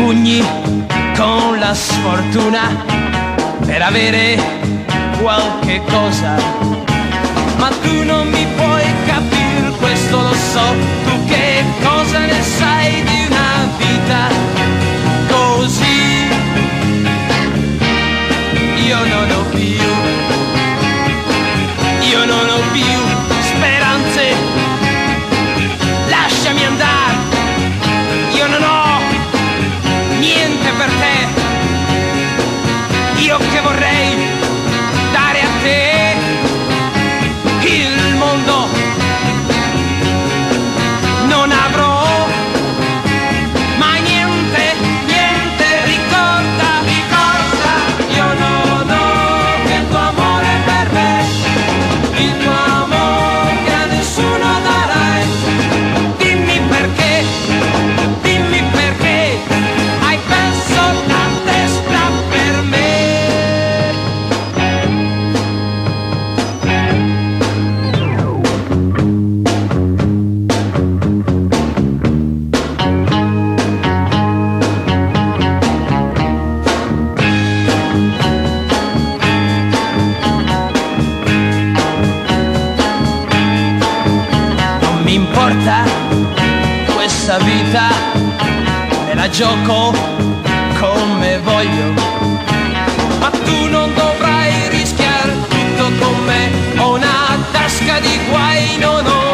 pugni con la sfortuna per avere qualche cosa, ma tu non mi puoi capire, questo lo so. Tu che cosa ne sai di una vita così? Io non ho più speranze, lasciami andare, io non ho niente per te, io che vorrei dare a te il mondo, non avrò mai niente, ricorda, io non ho che il tuo amore per me, il tuo amore che a nessuno darai. Dimmi perché hai perso la testa per me. Non mi importa questa vita, me la gioco come voglio, ma tu non dovrai rischiare tutto con me. Ho una tasca di guai, non ho